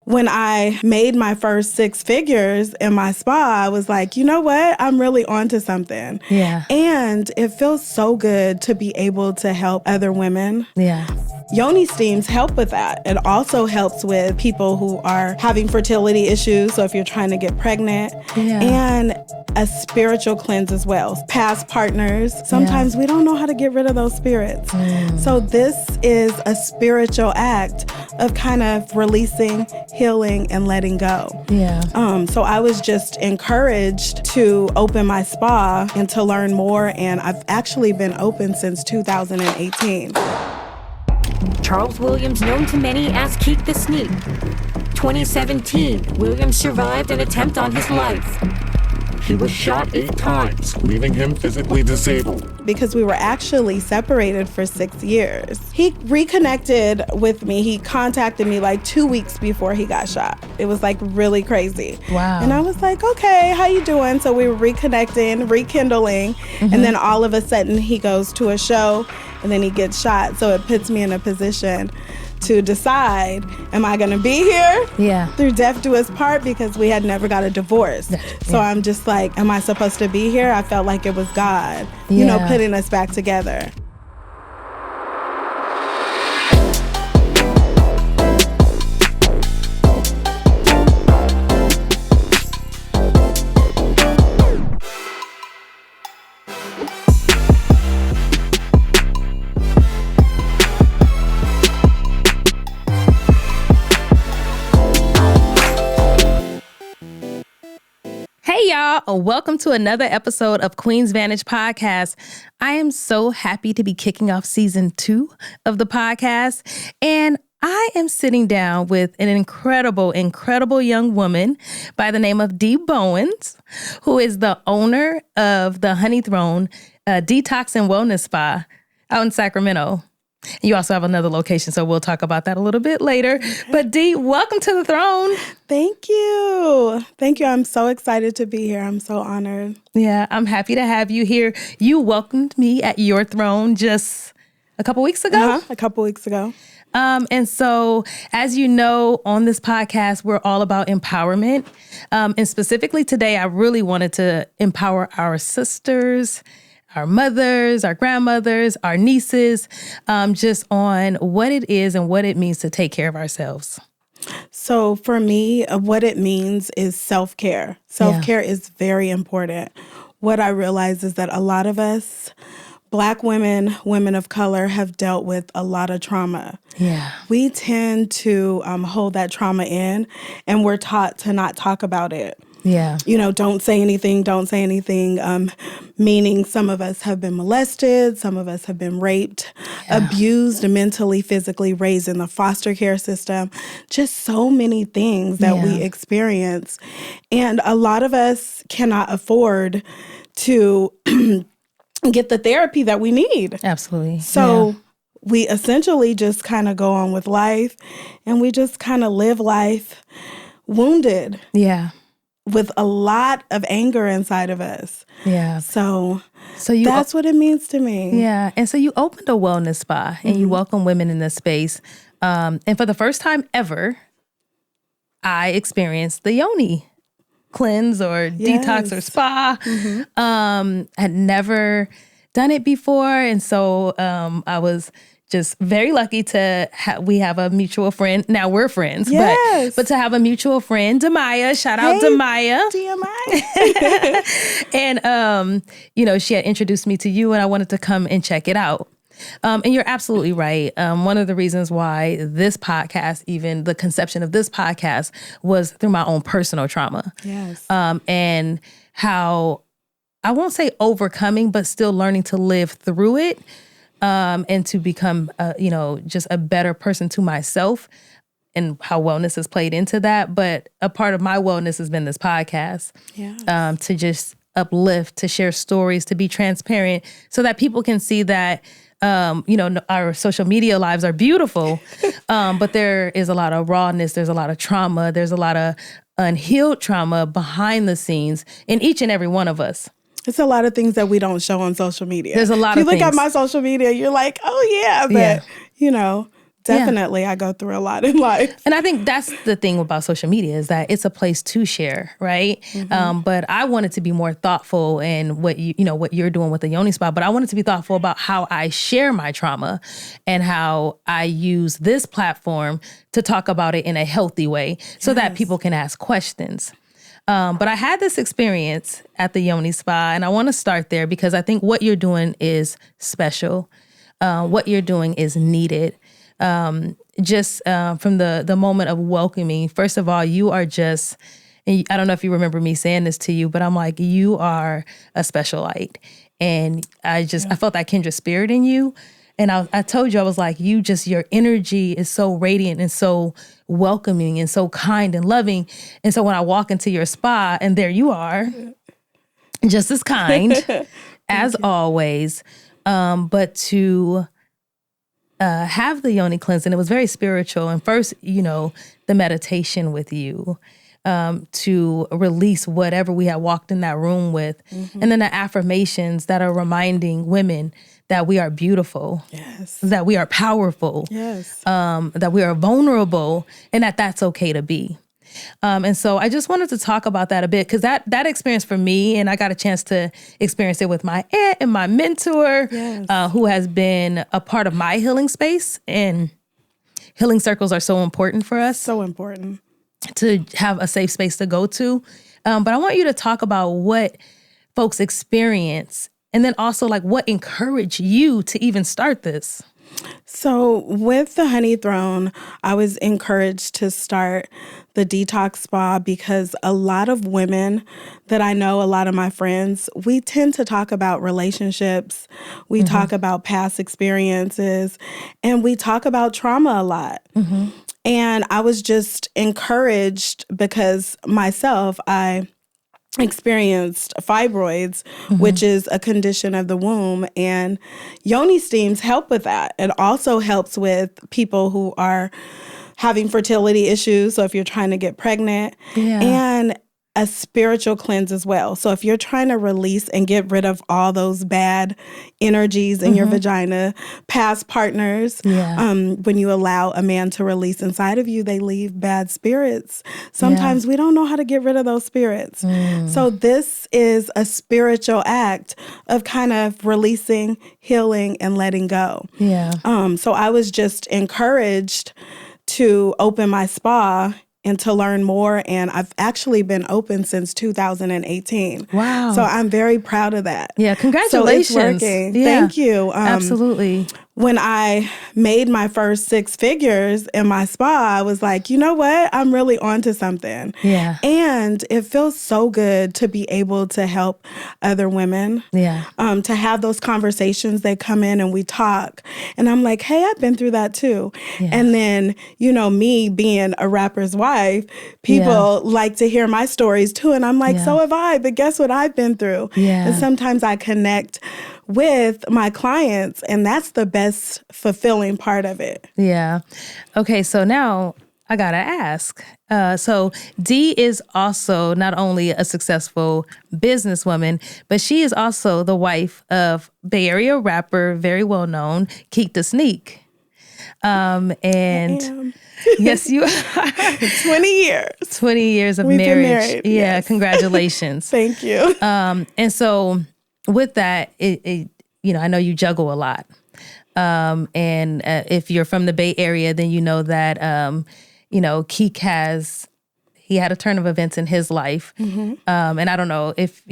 when I made my first 6 figures in my spa, I was like, you know what? I'm really onto something. Yeah. And it feels so good to be able to help other women. Yeah. Yoni steams help with that. It also helps with people who are having fertility issues. So if you're trying to get pregnant, and a spiritual cleanse as well. Past partners, sometimes we don't know how to get rid of those spirits. So this is a spiritual act of kind of releasing, healing, and letting go. So I was just encouraged to open my spa and to learn more. And I've actually been open since 2018. Charles Williams, known to many as Keak Da Sneak. 2017, Williams survived an attempt on his life. He was shot 8 times, leaving him physically disabled. Because we were actually separated for 6 years. He reconnected with me. He contacted me like 2 weeks before he got shot. It was like really crazy. Wow. And I was like, okay, how you doing? So we were reconnecting, rekindling. And then all of a sudden he goes to a show and then he gets shot. So it puts me in a position to decide, am I going to be here through death do us part, because we had never got a divorce. So I'm just like, am I supposed to be here? I felt like it was God, you know, putting us back together. Hey, y'all. Welcome to another episode of Queen's Vantage podcast. I am so happy to be kicking off season 2 of the podcast. And I am sitting down with an incredible young woman by the name of Dee Bowens, who is the owner of the Honey Throne Detox and Wellness Spa out in Sacramento. You also have another location, so we'll talk about that a little bit later. But Dee, welcome to the throne. Thank you. Thank you. I'm so excited to be here. I'm so honored. Yeah, I'm happy to have you here. You welcomed me at your throne just a couple weeks ago. A couple weeks ago. And so, as you know, on this podcast, we're all about empowerment. And specifically today, I really wanted to empower our sisters, our mothers, our grandmothers, our nieces, just on what it is and what it means to take care of ourselves. So for me, what it means is self-care. Self-care is very important. What I realize is that a lot of us, Black women, women of color, have dealt with a lot of trauma. Yeah. We tend to hold that trauma in, and we're taught to not talk about it. Yeah. You know, don't say anything, meaning some of us have been molested, some of us have been raped, abused, mentally, physically, raised in the foster care system, just so many things that we experience. And a lot of us cannot afford to get the therapy that we need. Absolutely. So we essentially just kind of go on with life, and we just kind of live life wounded. Yeah. With a lot of anger inside of us. Yeah. So that's what it means to me. Yeah. And so you opened a wellness spa and you welcome women in this space. And for the first time ever, I experienced the Yoni cleanse or detox or spa. Had never done it before. And so I was just very lucky to we have a mutual friend. Now we're friends, but to have a mutual friend, Demaya. Shout out Demaya. And you know, she had introduced me to you, and I wanted to come and check it out. And you're absolutely right. One of the reasons why this podcast, even the conception of this podcast, was through my own personal trauma. Yes. And how I won't say overcoming, but still learning to live through it. And to become, you know, just a better person to myself, and how wellness has played into that. But a part of my wellness has been this podcast, to just uplift, to share stories, to be transparent, so that people can see that, you know, our social media lives are beautiful, but there is a lot of rawness, there's a lot of trauma, there's a lot of unhealed trauma behind the scenes in each and every one of us. It's a lot of things that we don't show on social media. There's a lot of things. If you look at my social media, you're like, oh yeah, but you know, definitely. I go through a lot in life. And I think that's the thing about social media is that it's a place to share, right? But I wanted to be more thoughtful in what what you're doing with the Yoni Spa, but I wanted to be thoughtful about how I share my trauma and how I use this platform to talk about it in a healthy way so that people can ask questions. But I had this experience at the Yoni Spa, and I want to start there because I think what you're doing is special. What you're doing is needed. From the moment of welcoming, first of all, you are just, and I don't know if you remember me saying this to you, but I'm like, you are a special light. And I felt that kindred spirit in you. And I told you, I was like, your energy is so radiant and so welcoming and so kind and loving. And so when I walk into your spa and there you are, just as kind as always, but to have the Yoni cleanse, and it was very spiritual. And first, the meditation with you, to release whatever we had walked in that room with. And then the affirmations that are reminding women that we are beautiful, that we are powerful, that we are vulnerable, and that's okay to be. And so I just wanted to talk about that a bit because that experience for me, and I got a chance to experience it with my aunt and my mentor, who has been a part of my healing space. And healing circles are so important for us. So important. To have a safe space to go to. But I want you to talk about what folks experience and then also like what encouraged you to even start this. So with the Honey Throne, I was encouraged to start the detox spa because a lot of women that I know, a lot of my friends, we tend to talk about relationships. We talk about past experiences, and we talk about trauma a lot. And I was just encouraged because myself, I experienced fibroids, which is a condition of the womb, and Yoni steams help with that. It also helps with people who are having fertility issues. So if you're trying to get pregnant, and a spiritual cleanse as well. So if you're trying to release and get rid of all those bad energies in your vagina, past partners, when you allow a man to release inside of you, they leave bad spirits. Sometimes we don't know how to get rid of those spirits. So this is a spiritual act of kind of releasing, healing, and letting go. So I was just encouraged to open my spa and to learn more. And I've actually been open since 2018. Wow. So I'm very proud of that. Yeah, congratulations. So it's working. Yeah, thank you. Absolutely. When I made my first 6 figures in my spa, I was like, you know what? I'm really onto something. Yeah. And it feels so good to be able to help other women. To have those conversations. They come in and we talk. And I'm like, hey, I've been through that too. And then, me being a rapper's wife, people like to hear my stories too. And I'm like, so have I, but guess what I've been through? And sometimes I connect with my clients, and that's the best fulfilling part of it. Okay, so now I gotta ask. So Dee is also not only a successful businesswoman, but she is also the wife of Bay Area rapper, very well known, Keak Da Sneak. And yes, you are. 20 years. 20 years of We've marriage. been married, yes. Congratulations. Thank you. And so with that, I know you juggle a lot. And if you're from the Bay Area, then you know that, Keak he had a turn of events in his life. And I don't know if,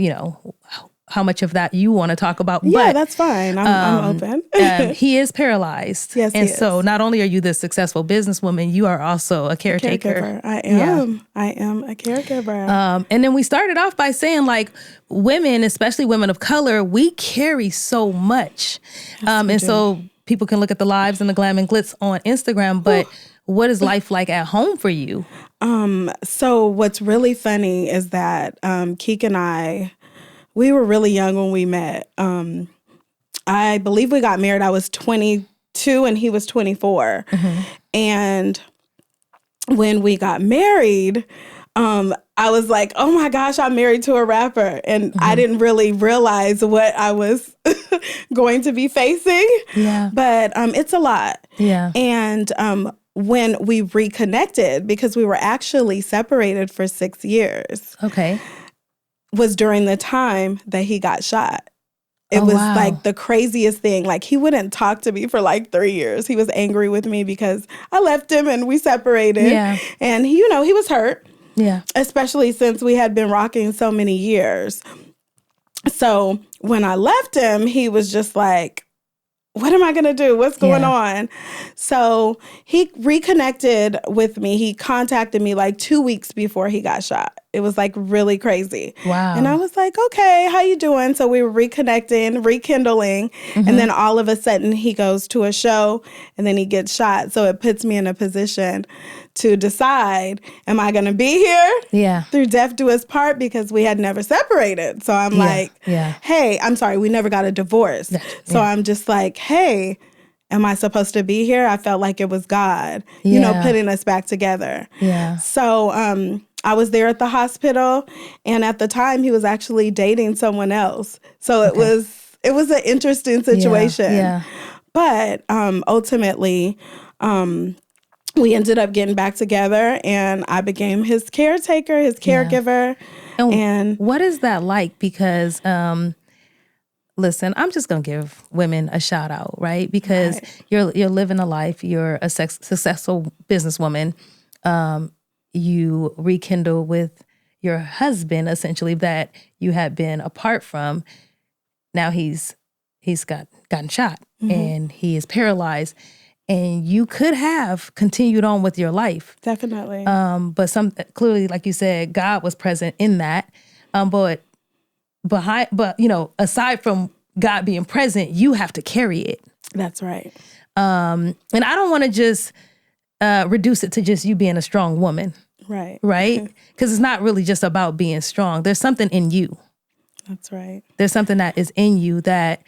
how much of that you want to talk about. Yeah, but, that's fine. I'm open. He is paralyzed. Yes, and he so is. not only are you this successful businesswoman, you are also a caretaker. Caregiver. I am. I am a caregiver. And then we started off by saying like women, especially women of color, we carry so much. And so people can look at the lives and the glam and glitz on Instagram, but what is life like at home for you? So what's really funny is that Keak and I, we were really young when we met. I believe we got married. I was 22 and he was 24. And when we got married, I was like, oh my gosh, I'm married to a rapper. And I didn't really realize what I was going to be facing. Yeah. But it's a lot. Yeah. And when we reconnected, because we were actually separated for 6 years, Okay. was during the time that he got shot. It was wow. like the craziest thing. Like, he wouldn't talk to me for like 3 years. He was angry with me because I left him and we separated. Yeah. And he was hurt. Yeah. Especially since we had been rocking so many years. So when I left him, he was just like, what am I going to do? What's going on? So he reconnected with me. He contacted me like 2 weeks before he got shot. It was like really crazy. Wow. And I was like, okay, how you doing? So we were reconnecting, rekindling. And then all of a sudden he goes to a show and then he gets shot. So it puts me in a position to decide, am I going to be here through death do us part? Because we had never separated. So I'm like, hey, I'm sorry, we never got a divorce. So I'm just like, hey, am I supposed to be here? I felt like it was God, you know, putting us back together. Yeah. So I was there at the hospital, and at the time he was actually dating someone else. So it was an interesting situation. Yeah. But ultimately, we ended up getting back together, and I became his caretaker, his caregiver. And what is that like? Because listen, I'm just gonna give women a shout out, right? Because you're living a life. You're a successful businesswoman. You rekindle with your husband, essentially, that you had been apart from. Now he's gotten shot and he is paralyzed, and you could have continued on with your life. Definitely. But clearly, like you said, God was present in that. But aside from God being present, you have to carry it. That's right. And I don't want to just reduce it to just you being a strong woman. Right. Right? Because it's not really just about being strong. There's something in you. That's right. There's something that is in you that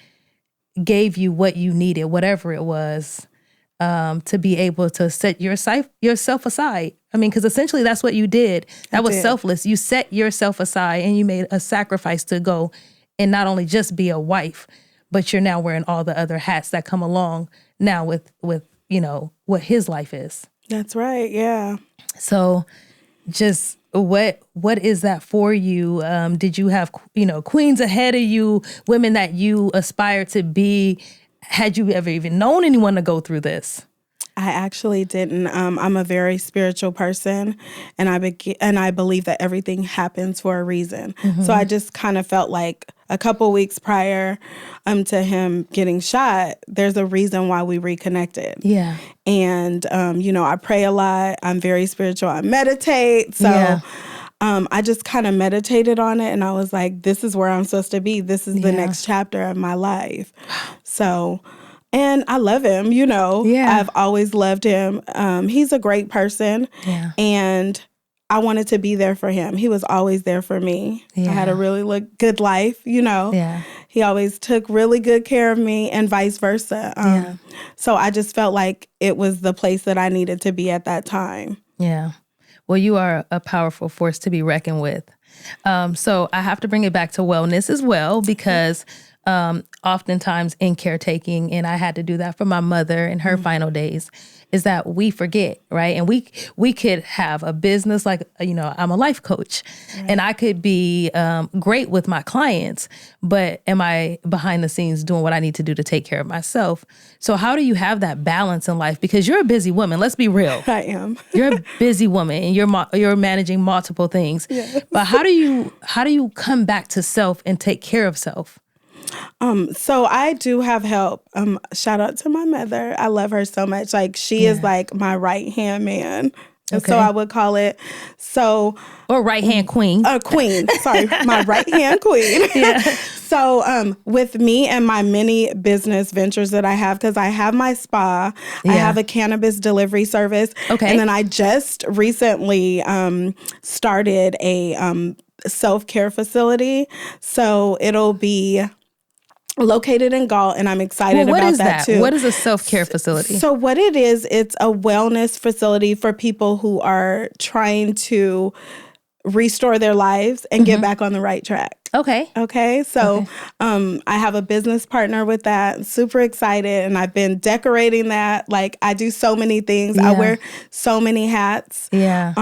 gave you what you needed, whatever it was, to be able to set yourself aside. I mean, because essentially that's what you did. That was selfless. You set yourself aside and you made a sacrifice to go and not only just be a wife, but you're now wearing all the other hats that come along now with what his life is. That's right. Yeah. So just what is that for you? Did you have, queens ahead of you, women that you aspire to be? Had you ever even known anyone to go through this? I actually didn't. I'm a very spiritual person, and I believe that everything happens for a reason. So I just kind of felt like a couple weeks prior to him getting shot, there's a reason why we reconnected. Yeah. And, I pray a lot. I'm very spiritual. I meditate. So I just kind of meditated on it, and I was like, this is where I'm supposed to be. This is the next chapter of my life. So... And I love him, I've always loved him. He's a great person. Yeah. And I wanted to be there for him. He was always there for me. Yeah. I had a really good life, Yeah. He always took really good care of me and vice versa. So I just felt like it was the place that I needed to be at that time. Yeah. Well, you are a powerful force to be reckoned with. So I have to bring it back to wellness as well, because oftentimes in caretaking, and I had to do that for my mother in her final days, is that we forget, right? And we could have a business like, I'm a life coach, and I could be great with my clients, but am I behind the scenes doing what I need to do to take care of myself? So how do you have that balance in life? Because you're a busy woman. Let's be real. I am. You're a busy woman, and you're managing multiple things. Yes. But how do you come back to self and take care of self? So I do have help. Shout out to my mother. I love her so much. Like, she is like my right-hand man. Okay. So I would call it. So, or right-hand queen. Queen. Sorry, my right-hand queen. Yeah. So with me and my many business ventures that I have, because I have my spa, I have a cannabis delivery service. Okay. And then I just recently started a self-care facility. So it'll be located in Galt, and I'm excited about that too. What is a self-care facility? So what it is, it's a wellness facility for people who are trying to restore their lives and get back on the right track. Okay. Okay. So I have a business partner with that. Super excited. And I've been decorating that. Like, I do so many things. Yeah. I wear so many hats. Yeah.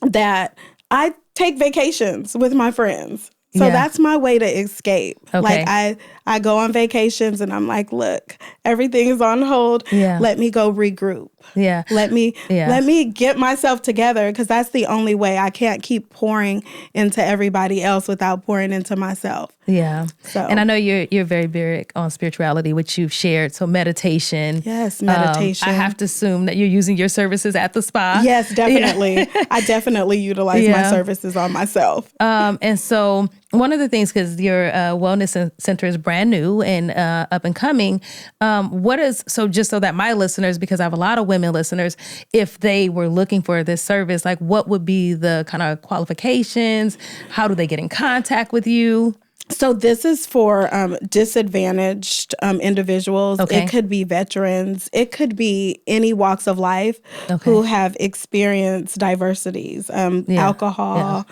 That I take vacations with my friends. So that's my way to escape. Okay. Like I go on vacations and I'm like, look, everything is on hold. Yeah. Let me go regroup. Yeah. Let me get myself together, because that's the only way. I can't keep pouring into everybody else without pouring into myself. Yeah. So, and I know you're very big on spirituality, which you've shared. So meditation. Yes, meditation. I have to assume that you're using your services at the spa. Yes, definitely. Yeah. I definitely utilize my services on myself. And so one of the things, because your wellness center is brand new and up and coming, so just so that my listeners, because I have a lot of women listeners, if they were looking for this service, like what would be the kind of qualifications? How do they get in contact with you? So this is for disadvantaged individuals. Okay. It could be veterans. It could be any walks of life who have experienced diversities, alcohol,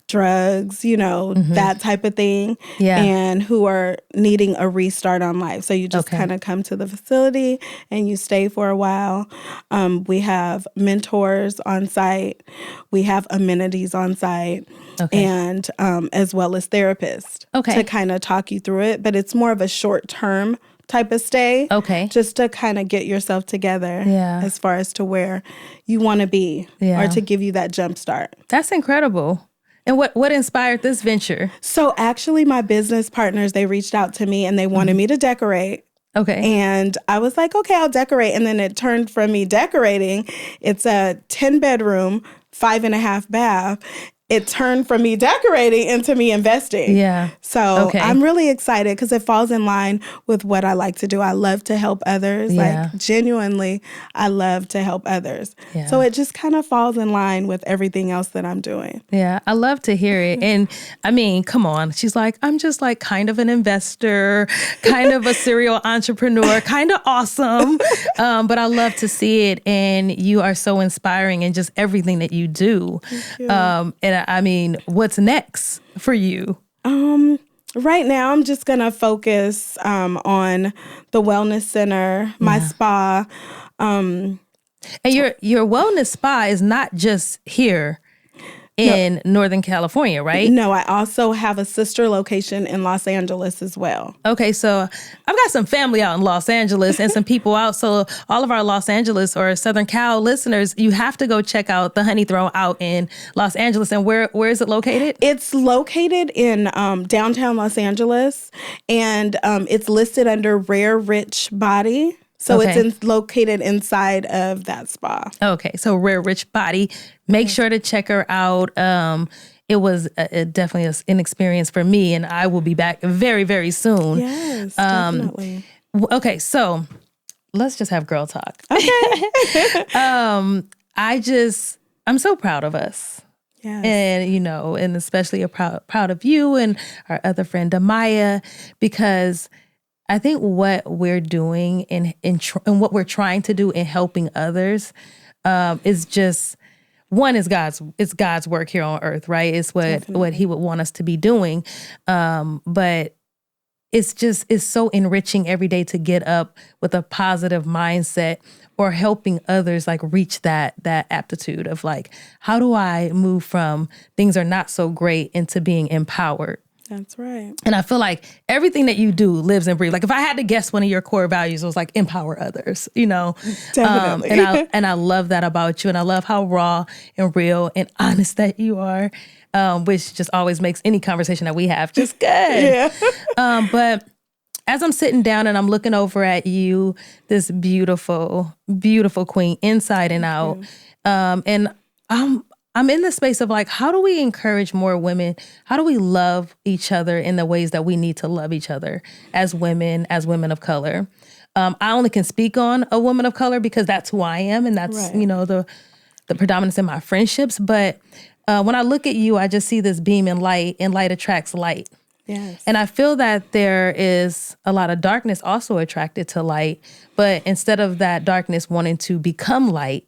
drugs, that type of thing, and who are needing a restart on life. So you just kind of come to the facility and you stay for a while. We have mentors on site. We have amenities on site. And as well as therapists to kind of talk you through it. But it's more of a short-term type of stay. Just to kind of get yourself together as far as to where you want to be or to give you that jump start. That's incredible. And what inspired this venture? So actually my business partners, they reached out to me and they wanted me to decorate. And I was like, okay, I'll decorate. And then it turned from me decorating. It's a 10-bedroom, 5.5 bath. It turned from me decorating into me investing. So I'm really excited because it falls in line with what I like to do. I love to help others. Like, genuinely, I love to help others. So it just kind of falls in line with everything else that I'm doing. Yeah, I love to hear it. And I mean, come on. She's like, I'm just like kind of an investor, kind of a serial entrepreneur, kind of awesome. But I love to see it. And you are so inspiring in just everything that you do. And I mean, what's next for you? Right now, I'm just going to focus on the wellness center, my spa. And your wellness spa is not just here in Northern California, right? No, I also have a sister location in Los Angeles as well. Okay, so I've got some family out in Los Angeles and some people out. So all of our Los Angeles or Southern Cal listeners, you have to go check out the Honey Throne out in Los Angeles. And where is it located? It's located in downtown Los Angeles, and it's listed under Rare Rich Body. So it's located inside of that spa. Okay, so Rare Rich Body. Make sure to check her out. It was definitely an experience for me, and I will be back very, very soon. Yes, definitely. Okay, so let's just have girl talk. Okay. I'm so proud of us. Yes. And, and especially proud of you and our other friend, Amaya, because I think what we're doing and what we're trying to do in helping others is just, one, is God's work here on earth, right? It's what he would want us to be doing. But it's so enriching every day to get up with a positive mindset or helping others like reach that aptitude of like, how do I move from things are not so great into being empowered? That's right. And I feel like everything that you do lives and breathes. Like if I had to guess one of your core values, it was like empower others, Definitely. And I love that about you. And I love how raw and real and honest that you are, which just always makes any conversation that we have just good. But as I'm sitting down and I'm looking over at you, this beautiful, beautiful queen, inside and out, and I'm in the space of like, how do we encourage more women? How do we love each other in the ways that we need to love each other as women of color? I only can speak on a woman of color because that's who I am. And that's, the predominance in my friendships. But when I look at you, I just see this beam and light attracts light. Yes. And I feel that there is a lot of darkness also attracted to light. But instead of that darkness wanting to become light,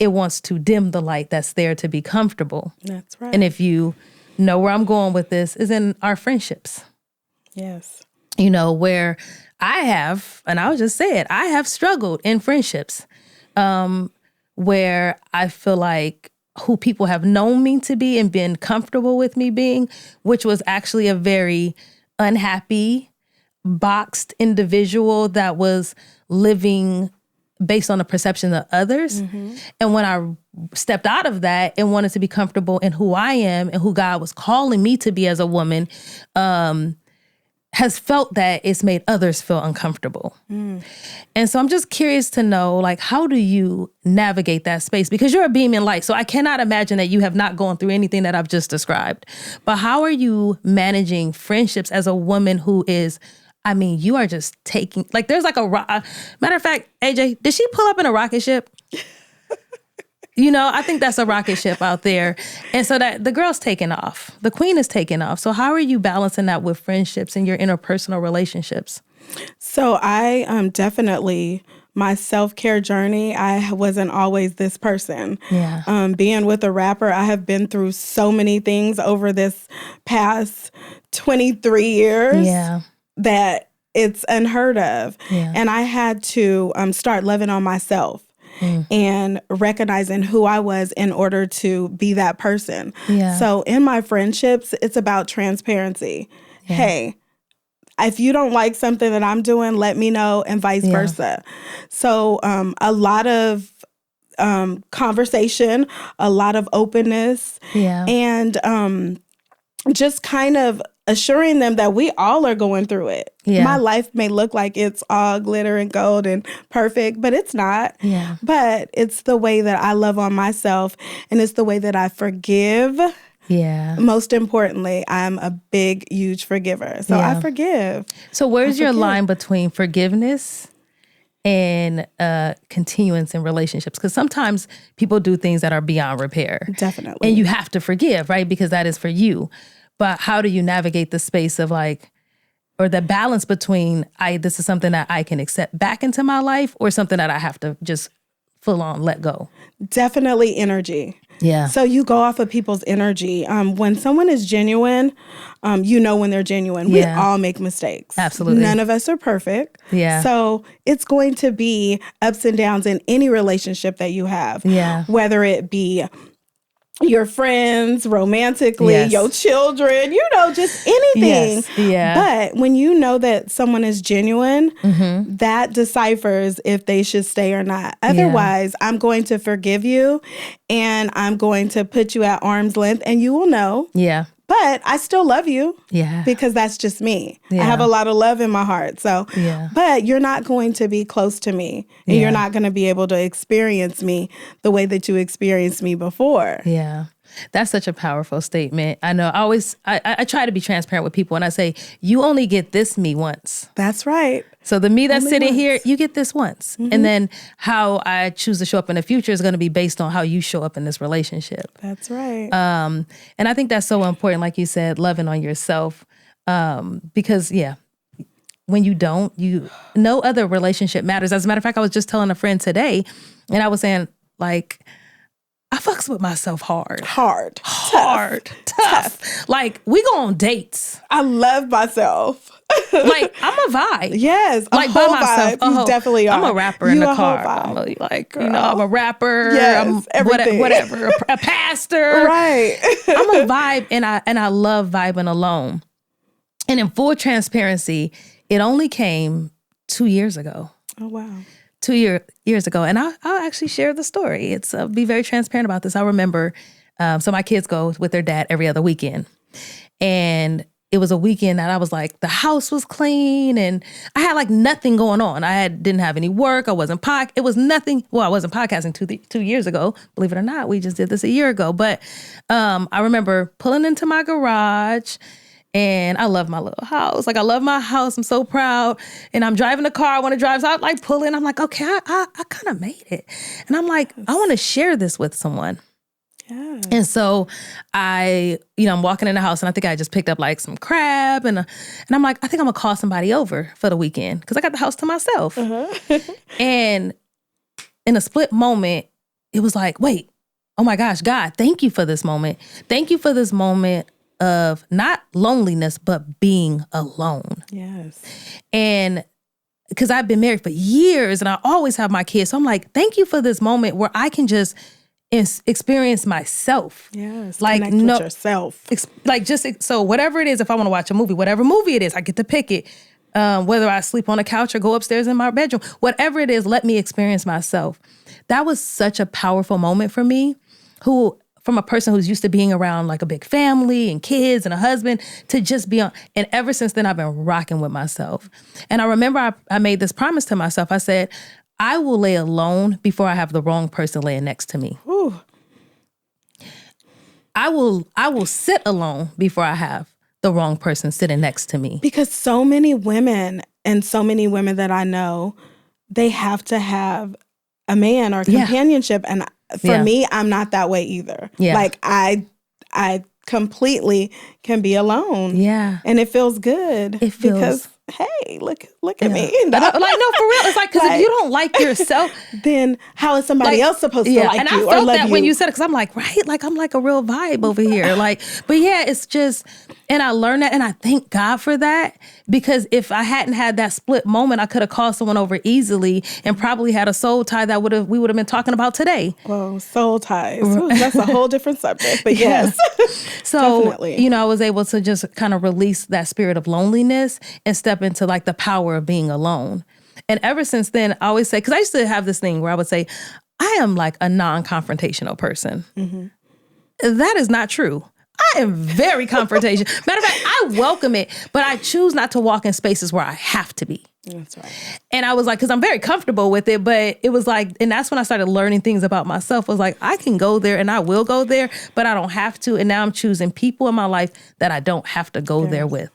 it wants to dim the light that's there to be comfortable. That's right. And if you know where I'm going with this, is in our friendships. Yes. Where I have, and I'll just say it, I have struggled in friendships where I feel like who people have known me to be and been comfortable with me being, which was actually a very unhappy, boxed individual that was living based on the perception of others. Mm-hmm. And when I stepped out of that and wanted to be comfortable in who I am and who God was calling me to be as a woman, has felt that it's made others feel uncomfortable. Mm. And so I'm just curious to know, like, how do you navigate that space? Because you're a beaming light. So I cannot imagine that you have not gone through anything that I've just described. But how are you managing friendships as a woman who is, you are just taking, like, there's like matter of fact, AJ, did she pull up in a rocket ship? I think that's a rocket ship out there. And so that the girl's taking off. The queen is taking off. So how are you balancing that with friendships and your interpersonal relationships? So I definitely, my self-care journey, I wasn't always this person. Yeah. Being with a rapper, I have been through so many things over this past 23 years that it's unheard of. Yeah. And I had to start loving on myself. And recognizing who I was in order to be that person. Yeah. So in my friendships, it's about transparency. Yeah. Hey, if you don't like something that I'm doing, let me know, and vice versa. So a lot of conversation, a lot of openness, and just kind of assuring them that we all are going through it. Yeah. My life may look like it's all glitter and gold and perfect, but it's not. Yeah. But it's the way that I love on myself, and it's the way that I forgive. Yeah. Most importantly, I'm a big, huge forgiver. So I forgive. So where's your line between forgiveness and continuance in relationships? Because sometimes people do things that are beyond repair. Definitely. And you have to forgive, right? Because that is for you. But how do you navigate the space of or the balance between this is something that I can accept back into my life, or something that I have to just full on let go? Definitely energy. Yeah. So you go off of people's energy. When someone is genuine, when they're genuine. We all make mistakes. Absolutely. None of us are perfect. Yeah. So it's going to be ups and downs in any relationship that you have. Yeah. Whether it be your friends, romantically, your children, just anything. Yes. Yeah. But when you know that someone is genuine, that deciphers if they should stay or not. Otherwise, I'm going to forgive you, and I'm going to put you at arm's length, and you will know. Yeah. But I still love you. Yeah. Because that's just me. Yeah. I have a lot of love in my heart. So, but you're not going to be close to me. And you're not going to be able to experience me the way that you experienced me before. Yeah. That's such a powerful statement. I know I try to be transparent with people, and I say, you only get this me once. That's right. So the me that's sitting here, you get this once. Mm-hmm. And then how I choose to show up in the future is going to be based on how you show up in this relationship. That's right. And I think that's so important, like you said, loving on yourself. Because when you don't, no other relationship matters. As a matter of fact, I was just telling a friend today, and I was saying, I fucks with myself hard. Tough. Like, we go on dates. I love myself. I'm a vibe. Yes, by myself. Vibe. You definitely are. I'm a rapper in the car. I'm a rapper. Yes, everything. Whatever. A pastor. Right. I'm a vibe, and I love vibing alone. And in full transparency, it only came 2 years ago. Oh, wow. 2 years ago. And I'll actually share the story. It's be very transparent about this. I remember, so my kids go with their dad every other weekend. And it was a weekend that I was like, the house was clean and I had nothing going on. Didn't have any work. I wasn't it was nothing. Well, I wasn't podcasting 2 years ago. Believe it or not, we just did this a year ago. But I remember pulling into my garage. And I love my little house. I love my house. I'm so proud. And I'm driving the car. I want to drive. So I pull in. I'm like, okay, I kind of made it. And I'm like, I want to share this with someone. Yeah. And so I'm walking in the house, and I think I just picked up some crab. And I'm like, I think I'm going to call somebody over for the weekend because I got the house to myself. Uh-huh. And in a split moment, it was like, wait, oh my gosh, God, thank you for this moment. Thank you for this moment of not loneliness, but being alone. Yes. And because I've been married for years and I always have my kids. So I'm like, thank you for this moment where I can just experience myself. Yes. Like, Connect with yourself. So whatever it is, if I want to watch a movie, whatever movie it is, I get to pick it. Whether I sleep on a couch or go upstairs in my bedroom, whatever it is, let me experience myself. That was such a powerful moment for me, from a person who's used to being around like a big family and kids and a husband to just be on. And ever since then, I've been rocking with myself. And I remember I made this promise to myself. I said, I will lay alone before I have the wrong person laying next to me. Ooh. I will sit alone before I have the wrong person sitting next to me. Because so many women that I know, they have to have a man or companionship. And for me, I'm not that way either. Yeah. Like I completely can be alone. Yeah. And it feels good. It feels, because, hey, look at me. No, for real. It's like, because if you don't like yourself, then how is somebody else supposed to like and you I or felt love that you? when you said it, because I'm like, right? Like, I'm like a real vibe over here. Like, but yeah, it's just, and I learned that, and I thank God for that, because if I hadn't had that split moment, I could have called someone over easily and probably had a soul tie that we would have been talking about today. Whoa, soul ties. Ooh, that's a whole different subject, but yes. So, definitely. I was able to just kind of release that spirit of loneliness and step into like the power of being alone. And ever since then, I always say, because I used to have this thing where I would say, I am like a non-confrontational person. Mm-hmm. That is not true. I am very confrontational. Matter of fact, I welcome it, but I choose not to walk in spaces where I have to be. That's right. And I was like, because I'm very comfortable with it, but it was like, and that's when I started learning things about myself. I was like, I can go there and I will go there, but I don't have to. And now I'm choosing people in my life that I don't have to go there with.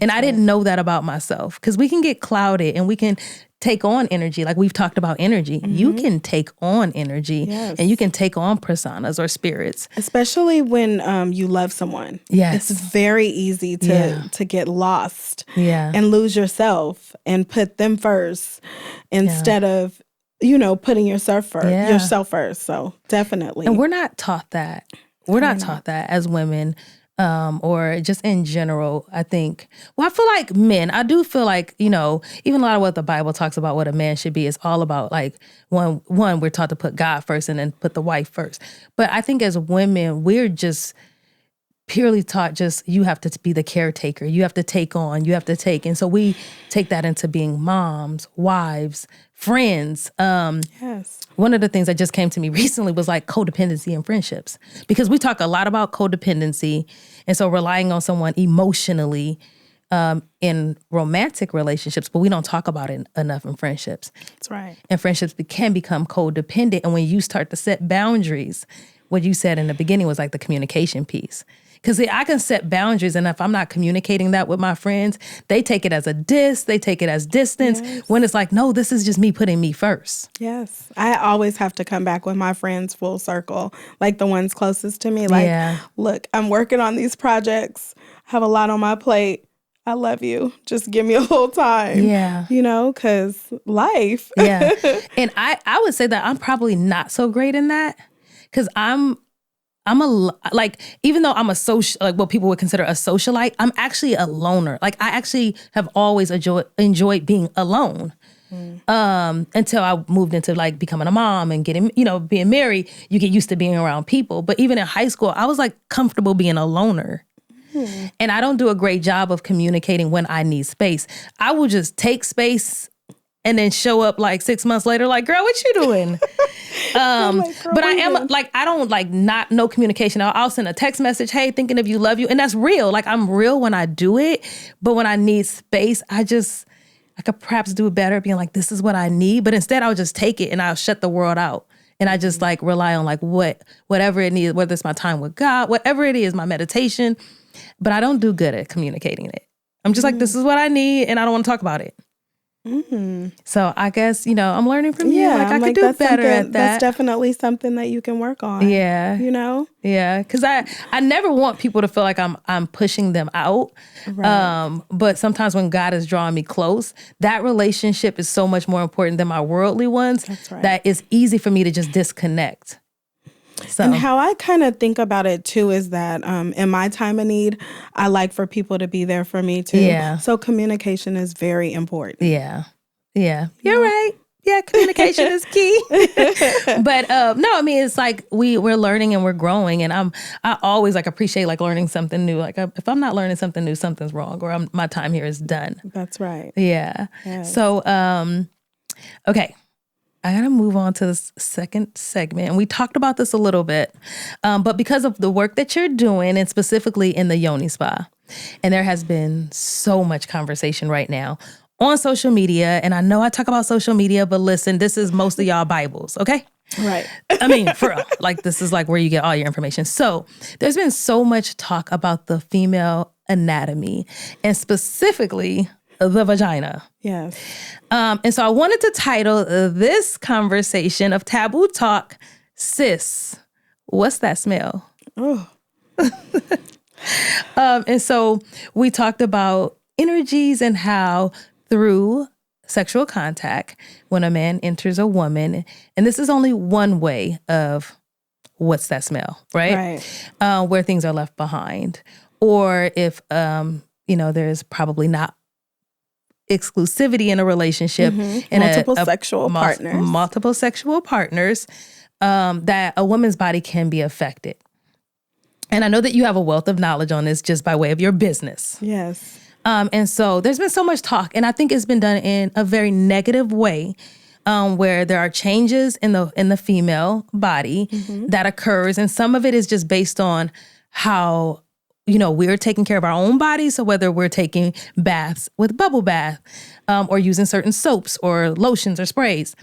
And I didn't know that about myself, because we can get clouded and we can take on energy. Like we've talked about energy. Mm-hmm. You can take on energy and you can take on personas or spirits. Especially when you love someone. Yes. It's very easy to get lost and lose yourself and put them first instead of, putting yourself first. So definitely. And we're not taught that. We're not taught that as women. Or just in general, I think, I feel like men, I do feel like, even a lot of what the Bible talks about what a man should be is all about like, one, we're taught to put God first and then put the wife first. But I think as women, we're just purely taught you have to be the caretaker. You have to take on, you have to take. And so we take that into being moms, wives, friends. Yes. One of the things that just came to me recently was like codependency in friendships, because we talk a lot about codependency. And so relying on someone emotionally in romantic relationships, but we don't talk about it enough in friendships. That's right. And friendships can become codependent. And when you start to set boundaries, what you said in the beginning was like the communication piece. Because I can set boundaries, and if I'm not communicating that with my friends, they take it as a diss, they take it as distance, when it's like, no, this is just me putting me first. Yes. I always have to come back with my friends full circle, like the ones closest to me. Like, look, I'm working on these projects, have a lot on my plate. I love you. Just give me a little time. Yeah. Because life. Yeah. And I would say that I'm probably not so great in that, because even though I'm a social, like what people would consider a socialite, I'm actually a loner. Like I actually have always enjoyed being alone. Until I moved into like becoming a mom and getting, being married, you get used to being around people. But even in high school, I was like comfortable being a loner. And I don't do a great job of communicating when I need space. I will just take space and then show up like 6 months later, like, girl, what you doing? But I am like, I don't like not no communication. I'll send a text message, hey, thinking of you, love you. And that's real. Like I'm real when I do it. But when I need space, I could perhaps do it better being like, this is what I need. But instead I'll just take it and I'll shut the world out. And I just like rely on like whatever it needs, whether it's my time with God, whatever it is, my meditation. But I don't do good at communicating it. I'm just like, this is what I need and I don't want to talk about it. So I guess, I'm learning from you. Yeah, Like I I'm could do better at that. That's definitely something that you can work on. Yeah. Yeah. Cause I never want people to feel like I'm pushing them out. Right. But sometimes when God is drawing me close, that relationship is so much more important than my worldly ones. That's right. That it's easy for me to just disconnect. So. And how I kind of think about it too is that in my time of need, I like for people to be there for me too. Yeah. So communication is very important. Yeah. Yeah. You're right. Yeah, communication is key. But no, I mean, it's like we're learning and we're growing, and I always appreciate learning something new. If I'm not learning something new, something's wrong, or my time here is done. That's right. Yeah. Yes. So okay. I gotta move on to the second segment. And we talked about this a little bit, but because of the work that you're doing, and specifically in the Yoni Spa, and there has been so much conversation right now on social media. And I know I talk about social media, but listen, this is most of y'all Bibles, okay? Right. I mean, for real, this is where you get all your information. So there's been so much talk about the female anatomy, and specifically the vagina. Yes. And so I wanted to title this conversation of Taboo Talk, Sis, What's That Smell? Oh. And so we talked about energies and how through sexual contact, when a man enters a woman, and this is only one way of what's that smell, right? Where things are left behind. Or if, there's probably not exclusivity in a relationship, and multiple sexual partners, that a woman's body can be affected. And I know that you have a wealth of knowledge on this just by way of your business. Yes. And so there's been so much talk, and I think it's been done in a very negative way, where there are changes in the female body that occurs, and some of it is just based on how we're taking care of our own bodies. So whether we're taking baths with bubble bath, or using certain soaps or lotions or sprays.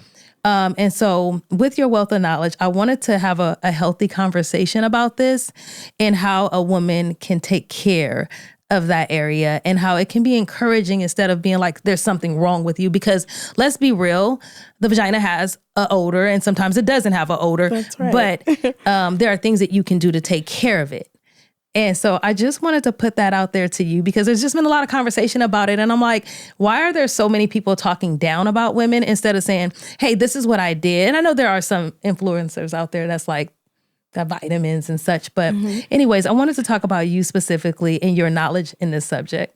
And so with your wealth of knowledge, I wanted to have a healthy conversation about this and how a woman can take care of that area, and how it can be encouraging instead of being like there's something wrong with you. Because let's be real, the vagina has an odor, and sometimes it doesn't have an odor. That's right. But there are things that you can do to take care of it. And so I just wanted to put that out there to you, because there's just been a lot of conversation about it. And I'm like, why are there so many people talking down about women instead of saying, hey, this is what I did? And I know there are some influencers out there that's got vitamins and such. But anyways, I wanted to talk about you specifically and your knowledge in this subject.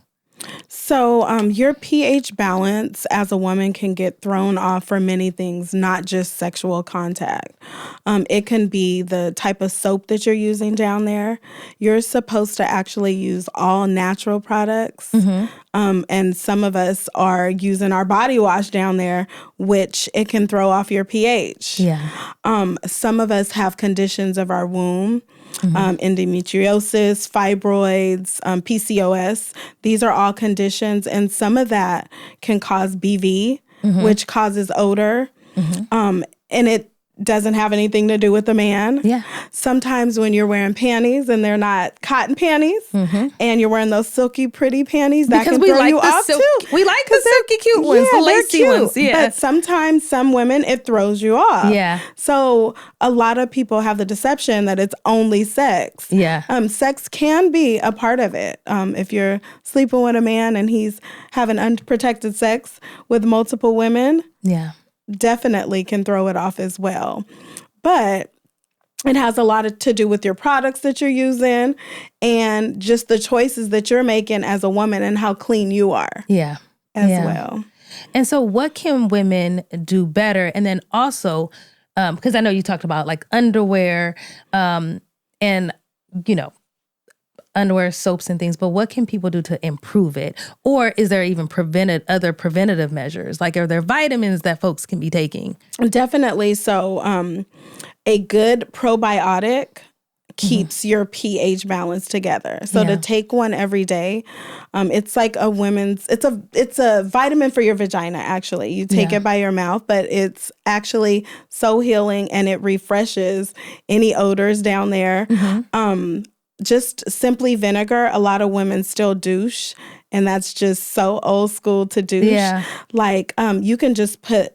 So your pH balance as a woman can get thrown off for many things, not just sexual contact. It can be the type of soap that you're using down there. You're supposed to actually use all natural products. And some of us are using our body wash down there, which it can throw off your pH. Yeah. Some of us have conditions of our womb. Endometriosis, fibroids, PCOS. These are all conditions, and some of that can cause BV, which causes odor, and it doesn't have anything to do with the man. Yeah. Sometimes when you're wearing panties and they're not cotton panties, and you're wearing those silky pretty panties, that Because can throw you off too. We like the silky cute ones, the lacy ones. Yeah. But sometimes some women, it throws you off. Yeah. So a lot of people have the deception that it's only sex. Yeah. Sex can be a part of it. If you're sleeping with a man and he's having unprotected sex with multiple women, Yeah. definitely can throw it off as well. But it has a lot to do with your products that you're using and just the choices that you're making as a woman and how clean you are Yeah. as well. And so what can women do better? And then also, because I know you talked about underwear, and, underwear, soaps and things, but what can people do to improve it? Or is there even other preventative measures? Are there vitamins that folks can be taking? Definitely. So a good probiotic keeps your pH balance together. So to take one every day, it's like it's a vitamin for your vagina, actually. You take it by your mouth, but it's actually so healing, and it refreshes any odors down there. just simply vinegar. A lot of women still douche, and that's just so old school to douche. Yeah. Like, you can just put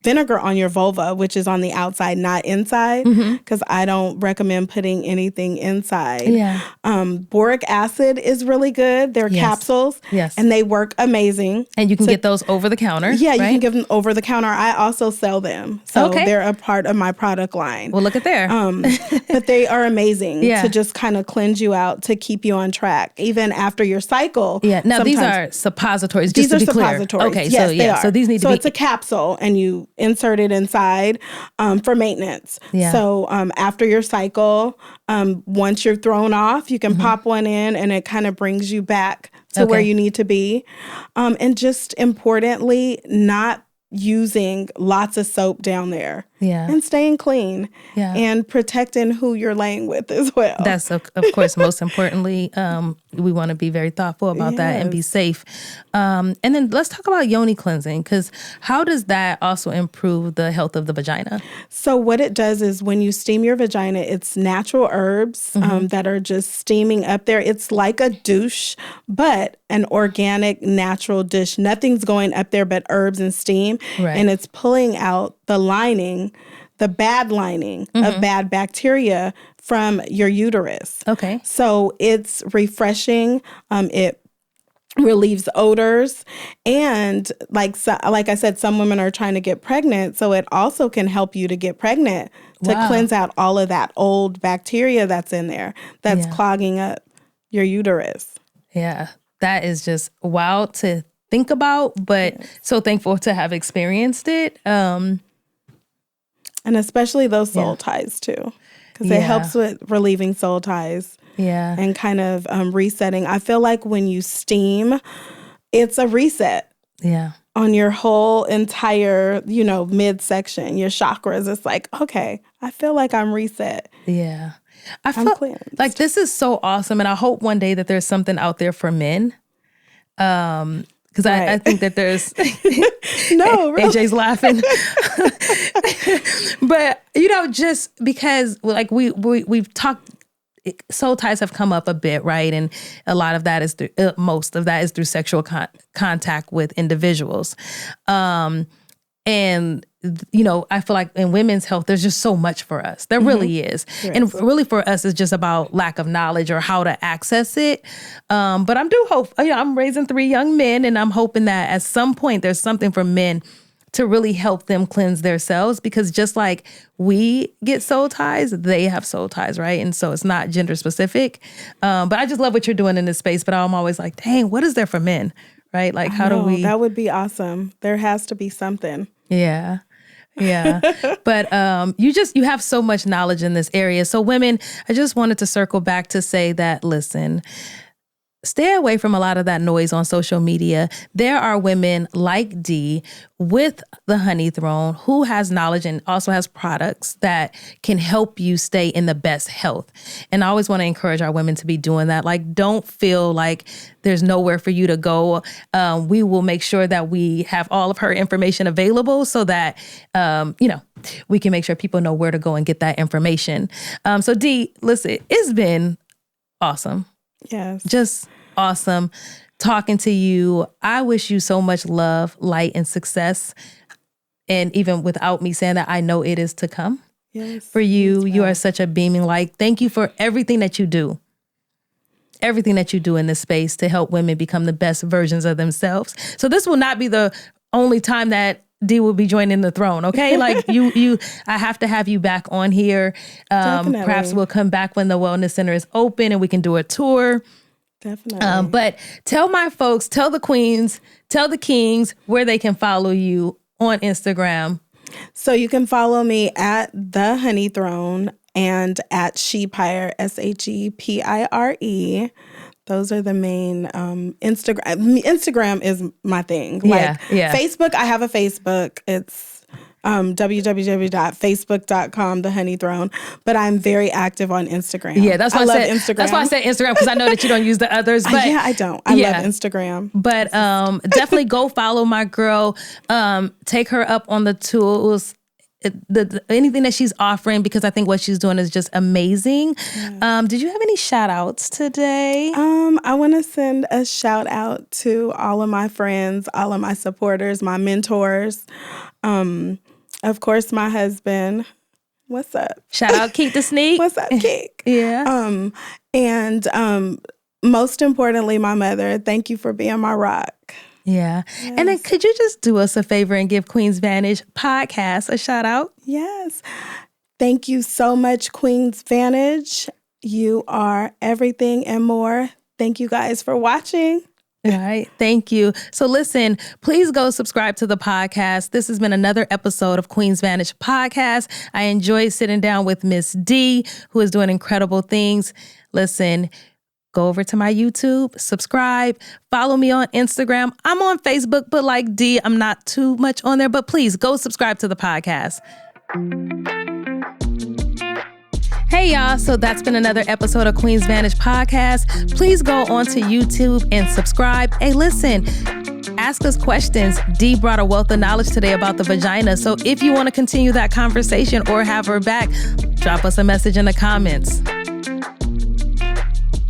vinegar on your vulva, which is on the outside, not inside, because I don't recommend putting anything inside. Yeah. Boric acid is really good. They're capsules, and they work amazing. And you can get those over the counter. Yeah, you right? can give them over the counter. I also sell them, so they're a part of my product line. Well, look at there. But they are amazing Yeah. to just kind of cleanse you out, to keep you on track, even after your cycle. Yeah. Now, these are suppositories, just These to are be clear. suppositories. Okay, yes, so they are. So these need to be... So it's a capsule, and you insert it inside for maintenance. Yeah. So after your cycle, once you're thrown off, you can pop one in, and it kind of brings you back to where you need to be. And just importantly, not using lots of soap down there. Yeah. And staying clean. Yeah. And protecting who you're laying with as well. That's, of course, most importantly, we want to be very thoughtful about that and be safe. And then let's talk about yoni cleansing, because how does that also improve the health of the vagina? So what it does is when you steam your vagina, it's natural herbs that are just steaming up there. It's like a douche, but an organic, natural dish. Nothing's going up there but herbs and steam. Right. And it's pulling out the lining, the bad lining of bad bacteria from your uterus. Okay. So it's refreshing. It relieves odors. And like I said, some women are trying to get pregnant. So it also can help you to get pregnant, to cleanse out all of that old bacteria that's in there that's clogging up your uterus. Yeah. That is just wild to think about, but so thankful to have experienced it. And especially those soul ties too, because it helps with relieving soul ties. Yeah. And kind of resetting. I feel like when you steam, it's a reset. Yeah. On your whole entire, midsection, your chakras. It's like, okay, I feel like I'm reset. Yeah. I feel cleansed. like this is so awesome. And I hope one day that there's something out there for men. Because I think that there's... No, really. AJ's laughing. But, just because like we've talked, soul ties have come up a bit, right? And a lot of that is through, most of that is through sexual contact with individuals. And, I feel like in women's health, there's just so much for us. There really is. And really for us, it's just about lack of knowledge or how to access it. But I do hope, I'm raising 3 young men, and I'm hoping that at some point there's something for men to really help them cleanse themselves, because just like we get soul ties, they have soul ties, right? And so it's not gender specific. But I just love what you're doing in this space. But I'm always like, dang, what is there for men, right? Like, how do we... That would be awesome. There has to be something. Yeah. Yeah. But you have so much knowledge in this area. So women, I just wanted to circle back to say that, listen, stay away from a lot of that noise on social media. There are women like Dee with the Honey Throne who has knowledge and also has products that can help you stay in the best health. And I always want to encourage our women to be doing that. Like, don't feel like there's nowhere for you to go. We will make sure that we have all of her information available so that, we can make sure people know where to go and get that information. So Dee, listen, it's been awesome. Yes. Just awesome talking to you. I wish you so much love, light, and success. And even without me saying that, I know it is to come. Yes. For you. You are such a beaming light. Thank you for everything that you do. Everything that you do in this space to help women become the best versions of themselves. So this will not be the only time that Dee will be joining the throne, okay? Like I have to have you back on here. Definitely. Perhaps we'll come back when the Wellness Center is open and we can do a tour. Definitely. But tell my folks, tell the queens, tell the kings where they can follow you on Instagram. So you can follow me at The Honey Throne and at Shepire, SHEPIRE. Those are the main Instagram. Instagram is my thing. Like Facebook, I have a Facebook. It's www.facebook.com, The Honey Throne. But I'm very active on Instagram. Yeah, that's why I love said Instagram. That's why I said Instagram, because I know that you don't use the others. But yeah, I don't. I love Instagram. But definitely go follow my girl. Take her up on the tools anything that she's offering, because I think what she's doing is just amazing. Did you have any shout outs today? I want to send a shout out to all of my friends, all of my supporters, my mentors. Of course, my husband. What's up? Shout out Keak Da Sneak. What's up, Keak? Yeah. And most importantly, my mother. Thank you for being my rock. Yeah. Yes. And then could you just do us a favor and give Queen's Vantage podcast a shout out? Yes. Thank you so much, Queen's Vantage. You are everything and more. Thank you guys for watching. All right. Thank you. So listen, please go subscribe to the podcast. This has been another episode of Queen's Vantage podcast. I enjoyed sitting down with Miss Dee, who is doing incredible things. Listen, go over to my YouTube, subscribe, follow me on Instagram. I'm on Facebook, but like Dee, I'm not too much on there, but please go subscribe to the podcast. Hey y'all, so that's been another episode of Queen's Vantage podcast. Please go on to YouTube and subscribe. Hey, listen, ask us questions. Dee brought a wealth of knowledge today about the vagina. So if you want to continue that conversation or have her back, drop us a message in the comments.